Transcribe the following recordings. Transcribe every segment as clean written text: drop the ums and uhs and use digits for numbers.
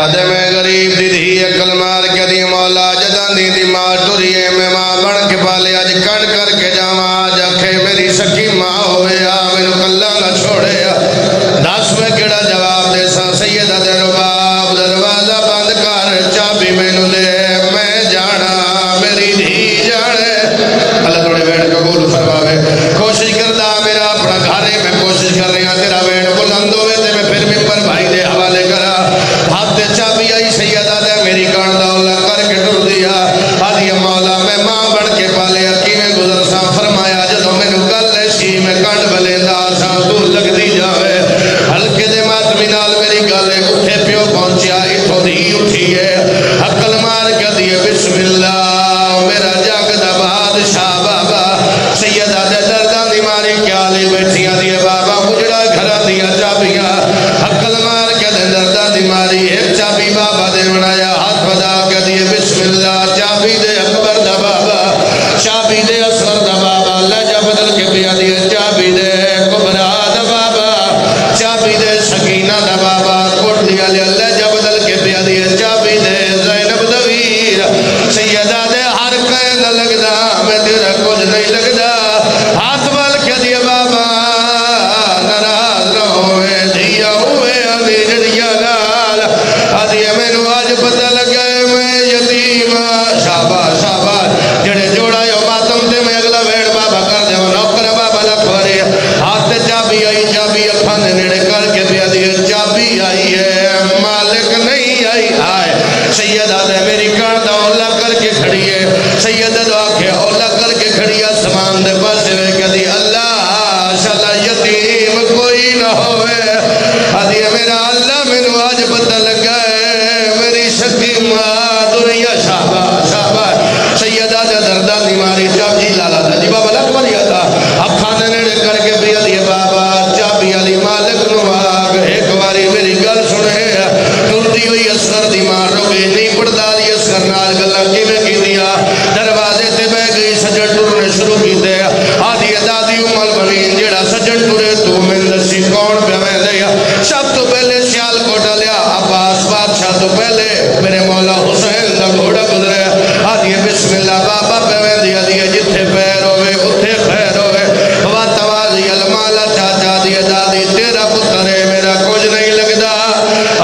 دے میں غریب دی دھی اکل مار کے دی مولا جدان دی دی ماں ٹریے میں ماں بڑھ کے پالے آج کڑ کر کے جاما آج اکھے میری سکی ماں ہوئے میں نو کلہ نہ چھوڑے دس میں کڑا جواب دے سا سیدہ دے رباب دروازہ بند کر چابی میں نو دے میں جانا میری دھی جانے اللہ توڑے بیٹھ قبول فرماوے کوشش کردہ میرا اپنا گھارے میں کوشش کر رہے ہیں تیرا بیٹھ بلند ہوئے تے میں پھر ممبر بھائی دے حوالے کرا ہاتھ دے چابی آئی سیدہ دے میری کان دولا کر کے ٹر دیا آدھی مولا میں ماں بڑھ کے پالے اکی میں گزر سا فرمایا جدو میں نو گل ایسی میں کانڈ بلے دا سا تو لگ دی جاوے ہلکے دے ماتمی نال میری گالے اٹھے پیو پہنچیا اتھو دی اٹھی ہے عقل مار کے دیے بسم اللہ میرا جاگ دا بادشاہ بابا سیدہ دے دردان دی ماری کیا لی بیٹھیاں دیے بابا مجھڑا گھرا دیا چابیاں عقل مار کے دے دردان دی ماری ایک چابی بابا دے بنایا ہاتھ بدا کے دیے بسم اللہ چابی دے اکبر دا بابا چابی دے اصغر دا بابا لجا بدل کے بیا دیے چابی دے کبرا دا بابا چابی دے سکینہ دا بابا کوٹ دیا لیا لجا بدل کے بیا دیے چابی دے زینب دویر سیدہ دے ہر قید لگدا میں تیرا کچھ نہیں لگدا ہاتھ بال کے دیے بابا نراز نہ ہوئے دیا ہوئے آدھی جڑیا لال آدھی میں نو آج پتہ لگے میں یتیم شاباش شاباش جڑے جوڑا یو ماتم تے میں اگلا ویڑ بابا کر دے نوکر بابا لکھوری ہاتھ چابی آئی چابی اکھان دے نیڑے کر کے بیا دیے چابی آئی ہے مالک نہیں آئی آئے سیدہ دے میری کاندہ اولا کر کے کھڑی ہے سیدہ دعا کے اولا کر کے کھڑی ہے سمان دے پاس ہوئے کہ دی اللہ شاءاللہ یتیم کوئی نہ ہوئے آدھی میرا اللہ میں نو آج پتہ لگا ہے میری شکی ماں دنیا شاباش شاباش سیدہ دے دردان دی ماری چابی لالا دا جی بابا لکھ مریا تھا اب کھانے نیڑے کر کے بیا دیے بابا چابی علی مالک نو آگ ایک باری میری گل سنے ٹرتی ہوئی اصغر دی مار روگی نہیں پڑتا دی اصغر نال گلہ کی میں کی دیا دروازے تے بے گئی سجن ٹرنے شروع کی دے آدھی دادی امال بنی جیڑا سجن ٹرے تو میں دسی کون پہ میں دیا سب تو پہلے سیال کو ڈالیا عباس بادشاہ تو پہلے میرے مولا حسین دا گھوڑا گزرے آدھی بسم اللہ بابا پہ میں دیا دیا جتھے پیر ہوئے اتھے خیر ہوئے واتوازی المالا چاچا دیا دادی تیرا پتر ہے میرا کچھ نہیں لگدا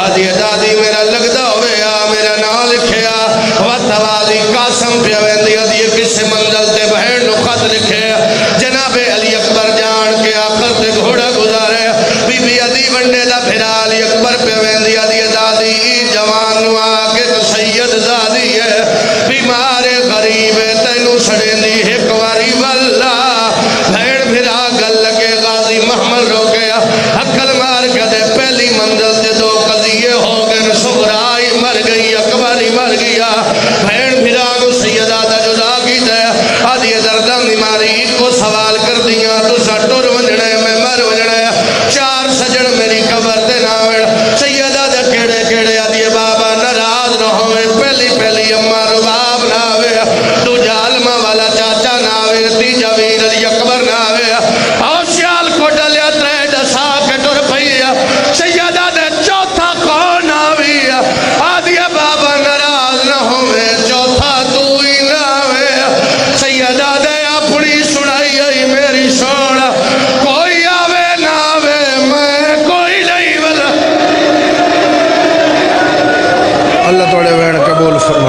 آدھی دادی میرا لگدا ہوئے میرا نام لکھیا واتوازی قاسم پہ میں دیا دیا کس منزل تے بہن نو خط لکھے جناب علی اکبر جان کے آخر تے گھوڑا گزارے بی بی عدی بنڈے دا پھرا علی اکبر پہ میں دیا دیا دادی جوان نو آکے تو سید زادی ہے بیمار غریب تینو سڑے دی ایک واری واللہ بھیڑ پھرا گل لگے غازی محمل رو گیا حقل مار کے دے پہلی منزل تے دو قضیے ہو گئے صغرائی مر گئی اکبری مر گیا بھیڑ پھرا کو سیدہ دا جدا کی دے آدھی دردان دی ماری کو سوال کر دیا تو سٹور ونجڑے میں مر ونجڑے چار سجن میری قبر تے ناوڑ سیدہ دے کیڑے کیڑے آدھی بابا نراز نہ ہوئے پہلی پہلی اممہ رباب ناوے تو جالمہ والا چاچا ناوے تیجا ویر علی اکبر ناوے اور سیال کو ڈلیا ترے ڈسا کے ٹر پھئیا سیدہ دے چوتھا کون ناوی آدھی بابا نراز نہ ہوئے چوتھا تو ہی ناوے سیدہ دے اپنی سنائی آئی میری سوڑا کوئی آوے ناوے میں کوئی نہیں بلا اللہ توڑے وین قبول فرما